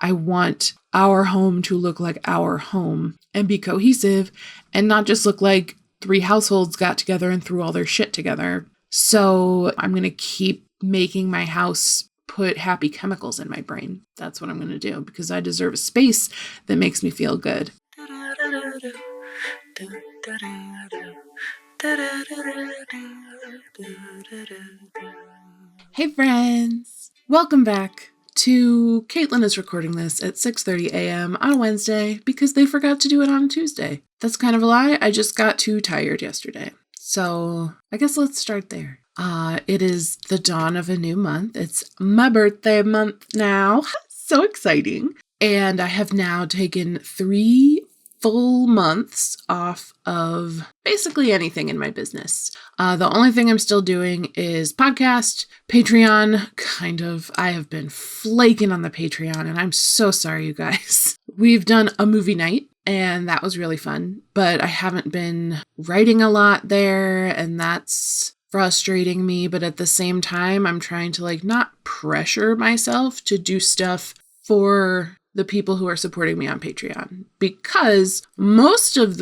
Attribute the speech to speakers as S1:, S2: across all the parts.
S1: I want our home to look like our home and be cohesive and not just look like 3 households got together and threw all their shit together. So I'm going to keep making my house put happy chemicals in my brain. That's what I'm going to do because I deserve a space that makes me feel good. Hey friends, welcome back to Caitlin is recording this at 6:30 a.m. on a Wednesday because they forgot to do it on Tuesday. That's kind of a lie. I just got too tired yesterday. So I guess let's start there. It is the dawn of a new month. It's my birthday month now. So exciting. And I have now taken 3 full months off of basically anything in my business. The only thing I'm still doing is podcast, Patreon, kind of. I have been flaking on the Patreon and I'm so sorry, you guys. We've done a movie night and that was really fun, but I haven't been writing a lot there and that's frustrating me. But at the same time, I'm trying to not pressure myself to do stuff for the people who are supporting me on Patreon, because most of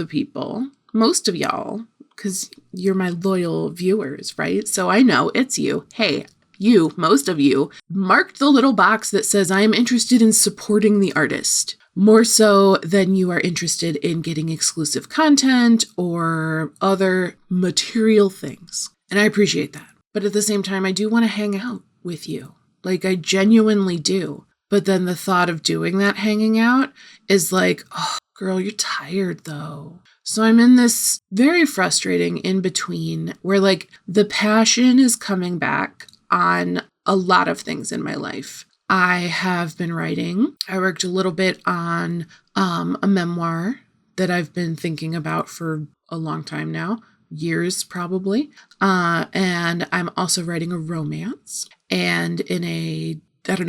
S1: y'all, because you're my loyal viewers, right? So I know it's you. Hey, you, most of you, marked the little box that says I am interested in supporting the artist, more so than you are interested in getting exclusive content or other material things. And I appreciate that. But at the same time, I do want to hang out with you. I genuinely do. But then the thought of doing that hanging out is oh, girl, you're tired though. So I'm in this very frustrating in between where the passion is coming back on a lot of things in my life. I have been writing. I worked a little bit on a memoir that I've been thinking about for a long time now, years probably. And I'm also writing a romance. And in a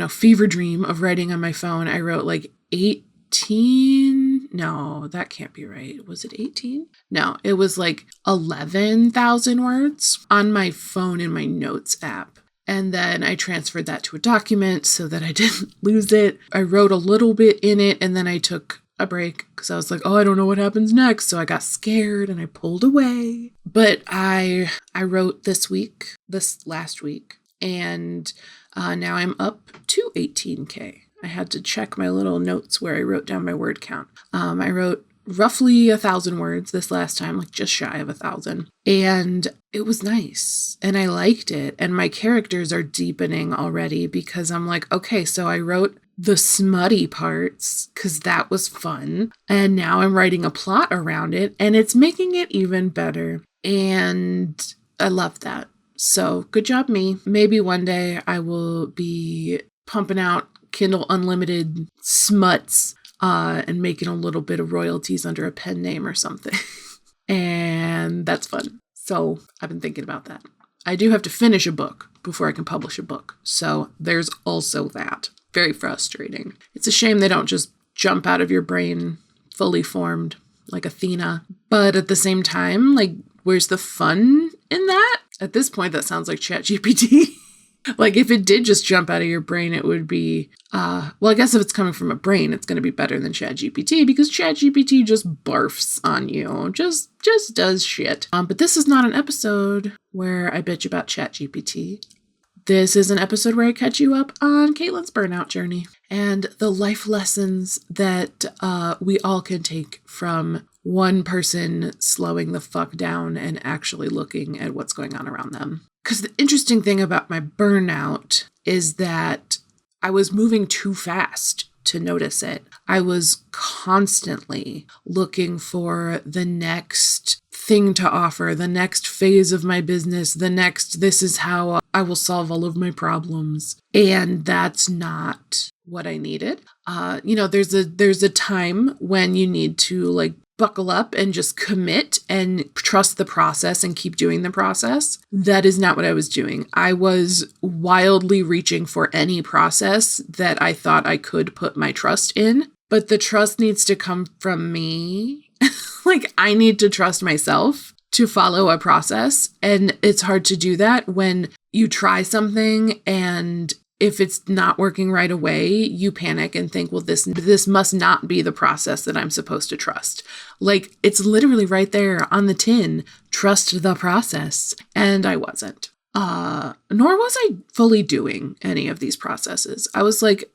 S1: fever dream of writing on my phone, I wrote 18. No, that can't be right. Was it 18? No, it was 11,000 words on my phone in my notes app. And then I transferred that to a document so that I didn't lose it. I wrote a little bit in it and then I took a break because I was oh, I don't know what happens next. So I got scared and I pulled away. But I wrote this last week, and now I'm up to 18K. I had to check my little notes where I wrote down my word count. I wrote roughly 1,000 words this last time, just shy of 1,000. And it was nice. And I liked it. And my characters are deepening already because I'm okay, so I wrote the smutty parts because that was fun. And now I'm writing a plot around it and it's making it even better. And I love that. So good job, me. Maybe one day I will be pumping out Kindle Unlimited smuts and making a little bit of royalties under a pen name or something. And that's fun. So I've been thinking about that. I do have to finish a book before I can publish a book. So there's also that. Very frustrating. It's a shame they don't just jump out of your brain fully formed like Athena. But at the same time, where's the fun in that? At this point, that sounds like ChatGPT. If it did just jump out of your brain, it would be, I guess if it's coming from a brain, it's going to be better than ChatGPT because ChatGPT just barfs on you, just does shit. But this is not an episode where I bitch about ChatGPT. This is an episode where I catch you up on Caitlin's burnout journey and the life lessons that we all can take from one person slowing the fuck down and actually looking at what's going on around them. Because the interesting thing about my burnout is that I was moving too fast to notice it. I was constantly looking for the next thing to offer, the next phase of my business, this is how I will solve all of my problems. And that's not what I needed. There's a time when you need to buckle up and just commit and trust the process and keep doing the process. That is not what I was doing. I was wildly reaching for any process that I thought I could put my trust in, but the trust needs to come from me. I need to trust myself to follow a process. And it's hard to do that when you try something and if it's not working right away, you panic and think, well, this must not be the process that I'm supposed to trust. Like, it's literally right there on the tin, trust the process. And I wasn't. Nor was I fully doing any of these processes. I was like,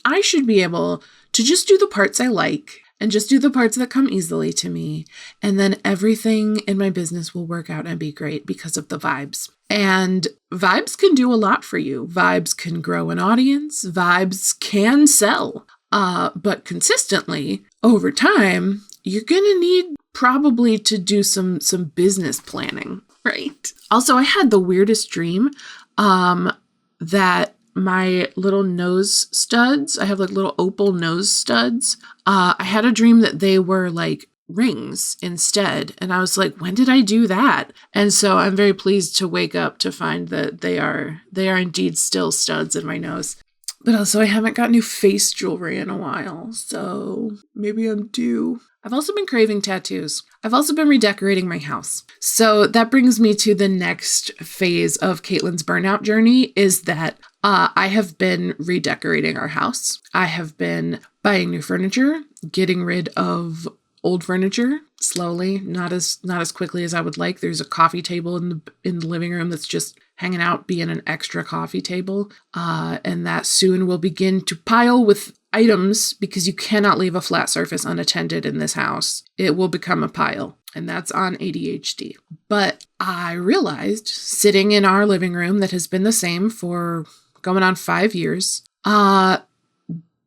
S1: I should be able to just do the parts I like and just do the parts that come easily to me. And then everything in my business will work out and be great because of the vibes. And vibes can do a lot for you. Vibes can grow an audience. Vibes can sell. But consistently over time, you're going to need probably to do some business planning, right? Also, I had the weirdest dream that my little nose studs, I have like little opal nose studs. I had a dream that they were like rings instead. And I was like, when did I do that? And so I'm very pleased to wake up to find that they are indeed still studs in my nose. But also I haven't got new face jewelry in a while. So maybe I'm due. I've also been craving tattoos. I've also been redecorating my house. So that brings me to the next phase of Caitlin's burnout journey is that I have been redecorating our house. I have been buying new furniture, getting rid of old furniture slowly, not as quickly as I would like. There's a coffee table in the living room that's just hanging out, being an extra coffee table. And that soon will begin to pile with items because you cannot leave a flat surface unattended in this house. It will become a pile. And that's on ADHD. But I realized sitting in our living room that has been the same for going on 5 years, that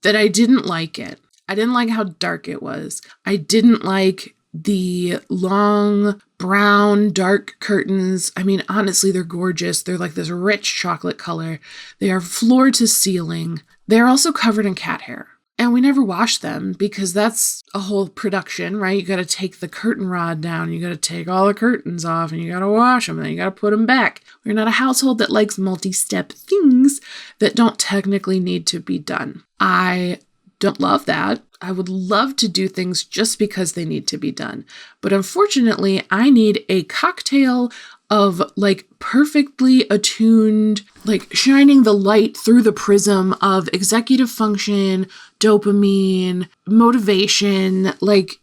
S1: I didn't like it. I didn't like how dark it was. I didn't like the long brown, dark curtains. I mean, honestly, they're gorgeous. They're like this rich chocolate color. They are floor to ceiling. They're also covered in cat hair. And we never wash them because that's a whole production, right? You got to take the curtain rod down. You got to take all the curtains off and you got to wash them and then you got to put them back. We're not a household that likes multi-step things that don't technically need to be done. I don't love that. I would love to do things just because they need to be done. But unfortunately, I need a cocktail of like perfectly attuned, like shining the light through the prism of executive function, dopamine, motivation, like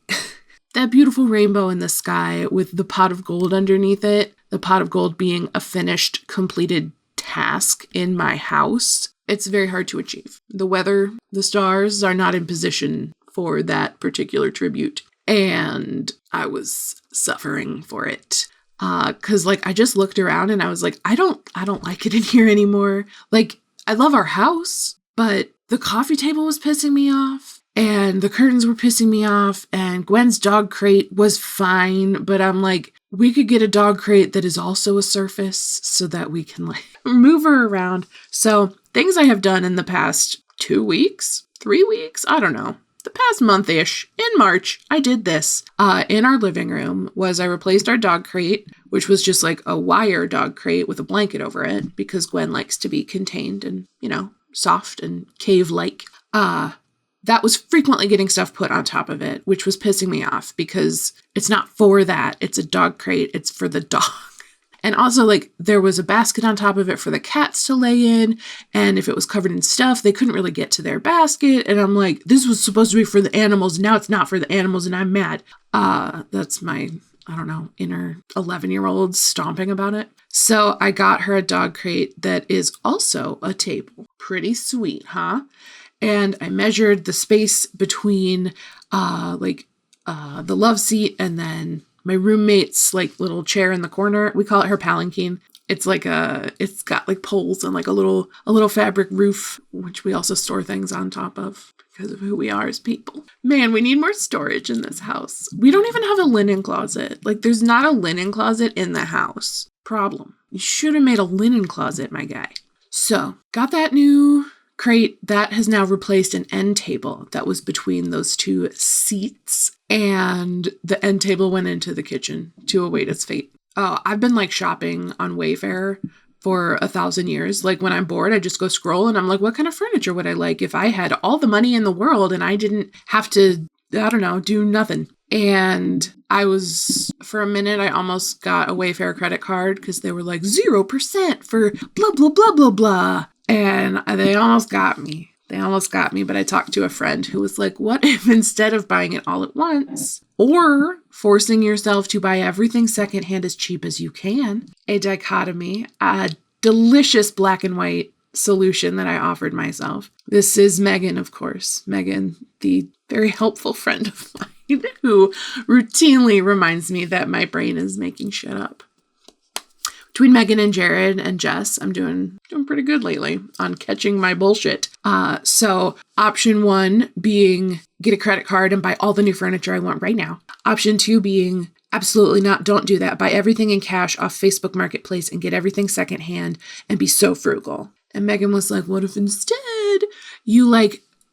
S1: that beautiful rainbow in the sky with the pot of gold underneath it, the pot of gold being a finished, completed task in my house. It's very hard to achieve. The weather, the stars are not in position for that particular tribute. And I was suffering for it. Cause like I just looked around and I was like, I don't like it in here anymore. Like I love our house, but the coffee table was pissing me off and the curtains were pissing me off and Gwen's dog crate was fine. But I'm like, we could get a dog crate that is also a surface so that we can like move her around. So things I have done in the past 2 weeks, 3 weeks, I don't know. The past month-ish, in March, I did this in our living room was I replaced our dog crate, which was just like a wire dog crate with a blanket over it because Gwen likes to be contained and, you know, soft and cave-like. That was frequently getting stuff put on top of it, which was pissing me off because it's not for that. It's a dog crate. It's for the dog. And also, like, there was a basket on top of it for the cats to lay in. And if it was covered in stuff, they couldn't really get to their basket. And I'm like, this was supposed to be for the animals. Now it's not for the animals. And I'm mad. That's my, I don't know, inner 11-year-old stomping about it. So I got her a dog crate that is also a table. Pretty sweet, huh? And I measured the space between, the love seat and then my roommate's like little chair in the corner. We call it her palanquin. It's like it's got like poles and like a little fabric roof, which we also store things on top of because of who we are as people. Man, we need more storage in this house. We don't even have a linen closet. Like there's not a linen closet in the house. Problem. You should have made a linen closet, my guy. So got that new crate that has now replaced an end table that was between those two seats, and the end table went into the kitchen to await its fate. Oh, I've been like shopping on Wayfair for 1,000 years. Like when I'm bored, I just go scroll and I'm like, what kind of furniture would I like if I had all the money in the world and I didn't have to, I don't know, do nothing. And I was, for a minute, I almost got a Wayfair credit card because they were like 0% for blah, blah, blah, blah, blah. And they almost got me. But I talked to a friend who was like, what if instead of buying it all at once or forcing yourself to buy everything secondhand as cheap as you can, a dichotomy, a delicious black and white solution that I offered myself. This is Megan, of course. Megan, the very helpful friend of mine who routinely reminds me that my brain is making shit up. Between Megan and Jared and Jess, I'm doing pretty good lately on catching my bullshit. So option 1 being get a credit card and buy all the new furniture I want right now. Option 2 being absolutely not, don't do that. Buy everything in cash off Facebook Marketplace and get everything secondhand and be so frugal. And Megan was like, what if instead you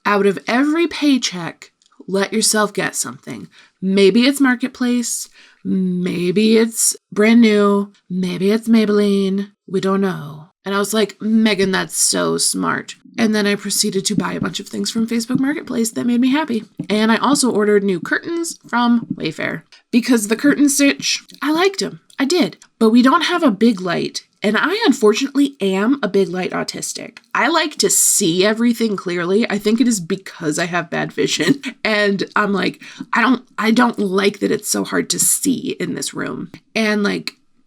S1: out of every paycheck, let yourself get something? Maybe it's Marketplace. Maybe it's brand new. Maybe it's Maybelline. We don't know. And I was like, Megan, that's so smart. And then I proceeded to buy a bunch of things from Facebook Marketplace that made me happy. And I also ordered new curtains from Wayfair because the curtain stitch, I liked them. I did. But we don't have a big light. And I unfortunately am a big light autistic. I like to see everything clearly. I think it is because I have bad vision. And I'm like, I don't like that it's so hard to see in this room. And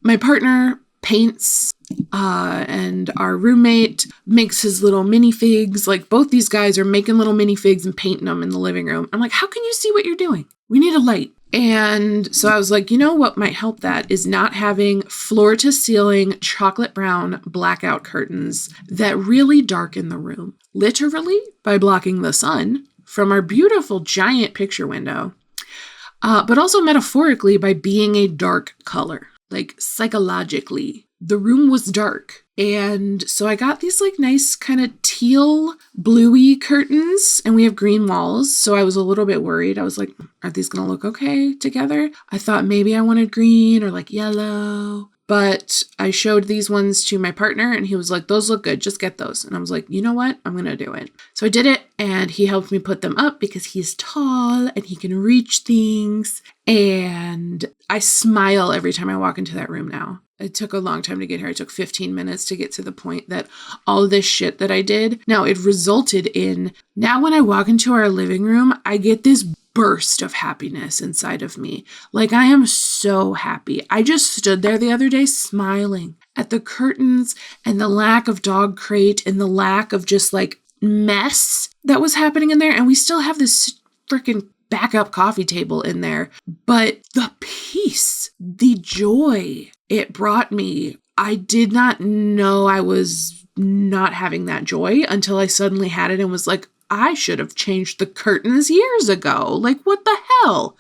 S1: my partner paints and our roommate makes his little minifigs. Both these guys are making little minifigs and painting them in the living room. I'm like, how can you see what you're doing? We need a light. And so I was like, you know what might help that is not having floor to ceiling chocolate brown blackout curtains that really darken the room, literally by blocking the sun from our beautiful giant picture window, but also metaphorically by being a dark color, psychologically. The room was dark. And so I got these nice kind of teal bluey curtains and we have green walls. So I was a little bit worried. I was like, are these going to look okay together? I thought maybe I wanted green or yellow, but I showed these ones to my partner and he was like, those look good. Just get those. And I was like, you know what? I'm going to do it. So I did it and he helped me put them up because he's tall and he can reach things. And I smile every time I walk into that room now. It took a long time to get here. It took 15 minutes to get to the point that all this shit that I did, now it resulted in, now when I walk into our living room, I get this burst of happiness inside of me. I am so happy. I just stood there the other day smiling at the curtains and the lack of dog crate and the lack of just mess that was happening in there. And we still have this freaking backup coffee table in there, but the peace, the joy it brought me, I did not know I was not having that joy until I suddenly had it and was like, I should have changed the curtains years ago. What the hell?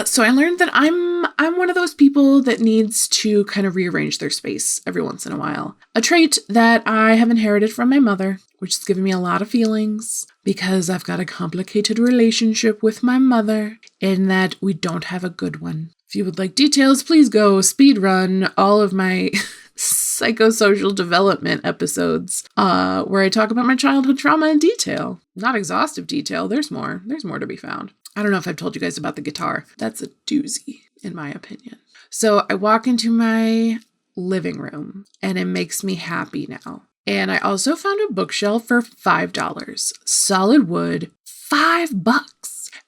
S1: So I learned that I'm one of those people that needs to kind of rearrange their space every once in a while. A trait that I have inherited from my mother, which has given me a lot of feelings because I've got a complicated relationship with my mother in that we don't have a good one. If you would like details, please go speed run all of my psychosocial development episodes where I talk about my childhood trauma in detail. Not exhaustive detail. There's more. There's more to be found. I don't know if I've told you guys about the guitar. That's a doozy, in my opinion. So I walk into my living room and it makes me happy now. And I also found a bookshelf for $5. Solid wood, $5.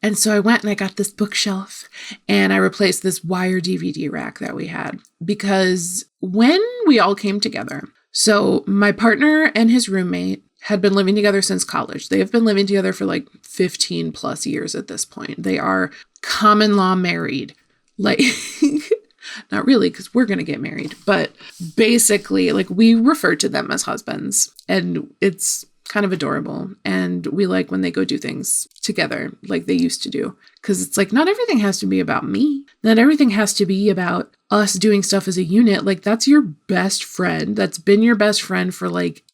S1: And so I went and I got this bookshelf and I replaced this wire DVD rack that we had because when we all came together, so my partner and his roommate had been living together since college. They have been living together for 15 plus years at this point. They are common law married. Not really, because we're going to get married, but basically we refer to them as husbands and it's kind of adorable. And we like when they go do things together like they used to do. Because it's not everything has to be about me. Not everything has to be about us doing stuff as a unit. That's your best friend. That's been your best friend for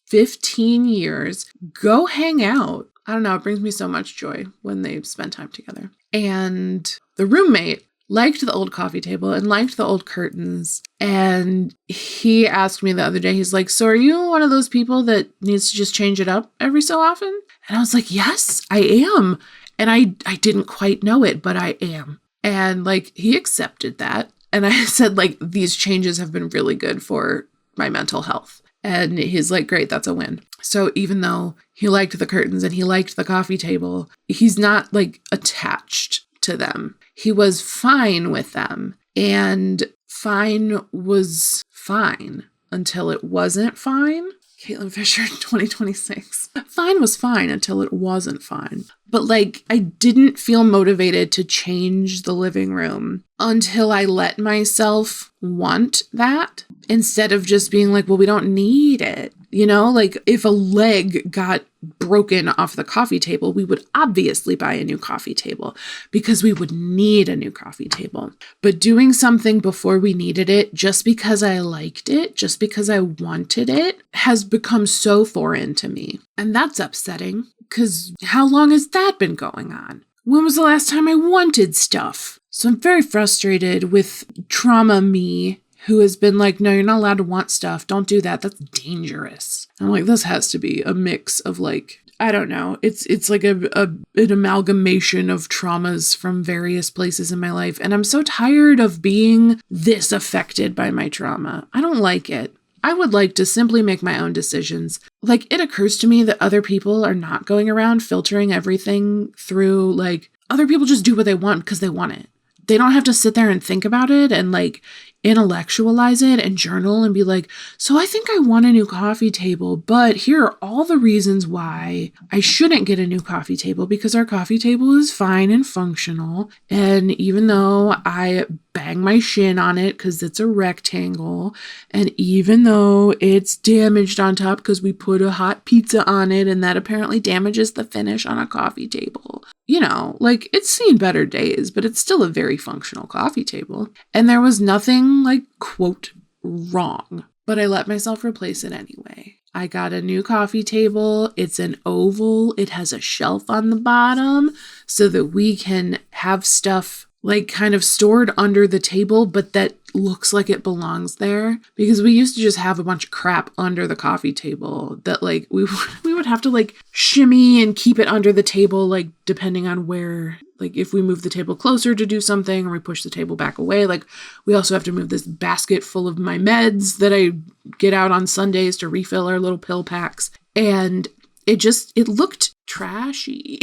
S1: 15 years. Go hang out. I don't know. It brings me so much joy when they spend time together. And the roommate liked the old coffee table and liked the old curtains. And he asked me the other day, he's like, so are you one of those people that needs to just change it up every so often? And I was like, yes, I am. And I didn't quite know it, but I am. And he accepted that. And I said, these changes have been really good for my mental health. And he's like, great, that's a win. So even though he liked the curtains and he liked the coffee table, he's not like attached to them. He was fine with them. And fine was fine until it wasn't fine. Caitlin Fisher, 2026. Fine was fine until it wasn't fine. But like, I didn't feel motivated to change the living room until I let myself want that instead of just being like, well, we don't need it. You know, like if a leg got broken off the coffee table, we would obviously buy a new coffee table because we would need a new coffee table. But doing something before we needed it, just because I liked it, just because I wanted it, has become so foreign to me. And that's upsetting because how long has that been going on? When was the last time I wanted stuff? So I'm very frustrated with trauma me, who has been like, no, you're not allowed to want stuff. Don't do that. That's dangerous. I'm like, this has to be a mix of like, I don't know. It's like an amalgamation of traumas from various places in my life. And I'm so tired of being this affected by my trauma. I don't like it. I would like to simply make my own decisions. Like, it occurs to me that other people are not going around filtering everything through, like, other people just do what they want because they want it. They don't have to sit there and think about it and like intellectualize it and journal and be like, so I think I want a new coffee table, but here are all the reasons why I shouldn't get a new coffee table because our coffee table is fine and functional. And even though I bang my shin on it because it's a rectangle, and even though it's damaged on top because we put a hot pizza on it and that apparently damages the finish on a coffee table, you know, like it's seen better days, but it's still a very functional coffee table. And there was nothing like, quote, wrong, but I let myself replace it anyway. I got a new coffee table. It's an oval. It has a shelf on the bottom so that we can have stuff like kind of stored under the table, but that looks like it belongs there, because we used to just have a bunch of crap under the coffee table that like we would have to like shimmy and keep it under the table, like depending on where, like if we move the table closer to do something or we push the table back away. Like we also have to move this basket full of my meds that I get out on Sundays to refill our little pill packs. And it looked trashy.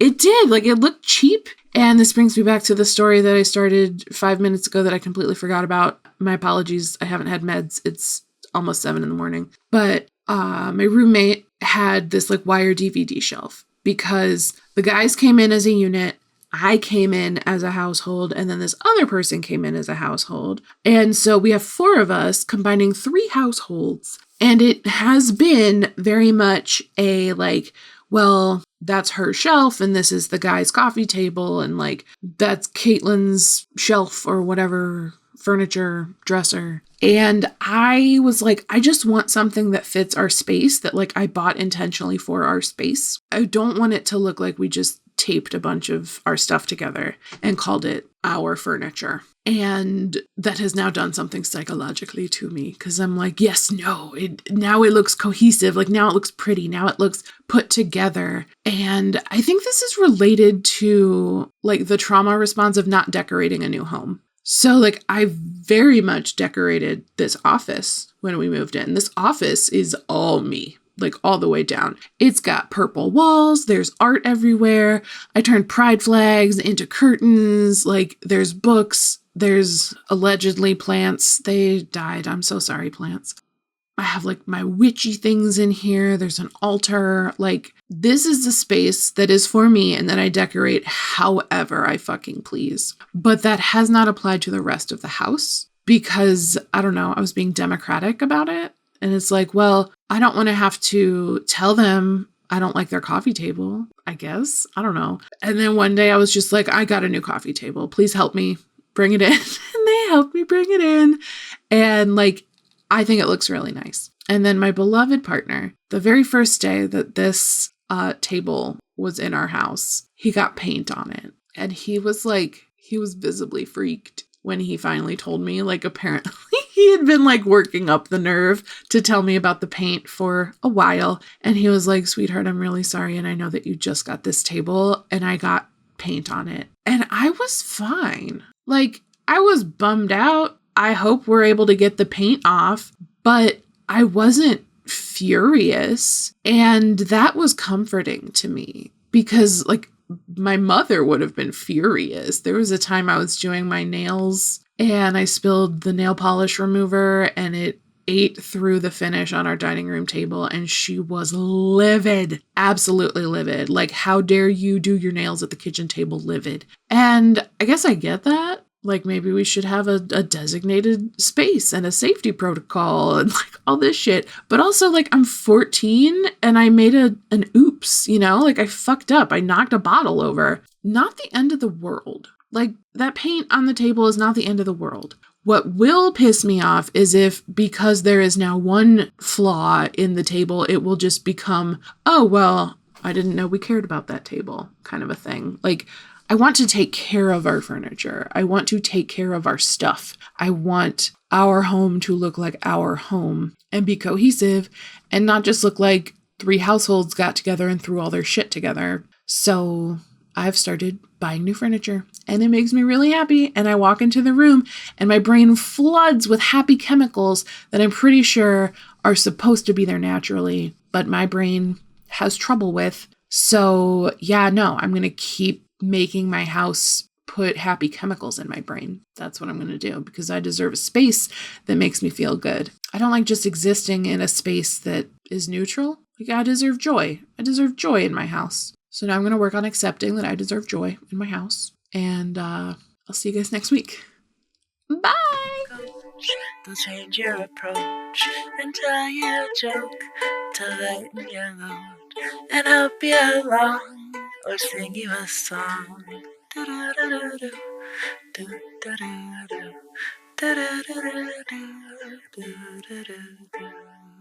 S1: It did. Like it looked cheap. And this brings me back to the story that I started 5 minutes ago that I completely forgot about. My apologies. I haven't had meds. It's almost 7 a.m. But my roommate had this like wire DVD shelf because the guys came in as a unit. I came in as a household, and then this other person came in as a household. And so we have 4 of us combining 3 households. And it has been very much a like, well, that's her shelf and this is the guy's coffee table and like that's Caitlin's shelf or whatever, furniture, dresser. And I was like, I just want something that fits our space, that like I bought intentionally for our space. I don't want it to look like we just taped a bunch of our stuff together and called it our furniture. And that has now done something psychologically to me because I'm like, yes, no, now it looks cohesive. Like now it looks pretty. Now it looks put together. And I think this is related to like the trauma response of not decorating a new home. So like I very much decorated this office when we moved in. This office is all me. Like all the way down. It's got purple walls. There's art everywhere. I turned pride flags into curtains. Like there's books. There's allegedly plants. They died. I'm so sorry, plants. I have like my witchy things in here. There's an altar. Like this is the space that is for me and that I decorate however I fucking please. But that has not applied to the rest of the house because I don't know, I was being democratic about it. And it's like, well, I don't want to have to tell them I don't like their coffee table, I guess. I don't know. And then one day I was just like, I got a new coffee table. Please help me bring it in. And they helped me bring it in. And like, I think it looks really nice. And then my beloved partner, the very first day that this table was in our house, he got paint on it. And he was visibly freaked when he finally told me, like, apparently he had been like working up the nerve to tell me about the paint for a while. And he was like, sweetheart, I'm really sorry. And I know that you just got this table and I got paint on it. And I was fine. Like, I was bummed out. I hope we're able to get the paint off, but I wasn't furious. And that was comforting to me because like my mother would have been furious. There was a time I was doing my nails and I spilled the nail polish remover and it ate through the finish on our dining room table, and she was livid, absolutely livid. Like, how dare you do your nails at the kitchen table, livid. And I guess I get that. Like, maybe we should have a designated space and a safety protocol and like all this shit. But also, like, I'm 14 and I made an oops, you know? Like, I fucked up. I knocked a bottle over. Not the end of the world. Like, that paint on the table is not the end of the world. What will piss me off is if, because there is now one flaw in the table, it will just become, oh, well, I didn't know we cared about that table kind of a thing. Like, I want to take care of our furniture. I want to take care of our stuff. I want our home to look like our home and be cohesive and not just look like 3 households got together and threw all their shit together. So I've started buying new furniture and it makes me really happy. And I walk into the room and my brain floods with happy chemicals that I'm pretty sure are supposed to be there naturally, but my brain has trouble with. So yeah, no, I'm going to keep making my house put happy chemicals in my brain. That's what I'm going to do because I deserve a space that makes me feel good. I don't like just existing in a space that is neutral. Like, I deserve joy. I deserve joy in my house. So now I'm going to work on accepting that I deserve joy in my house. And I'll see you guys next week. Bye!
S2: They'll change your approach and tell you a joke to lighten your load and help you along or sing you a song. Do-do-do-do-do. Do-do-do-do. Do-do-do-do-do. Do-do-do-do.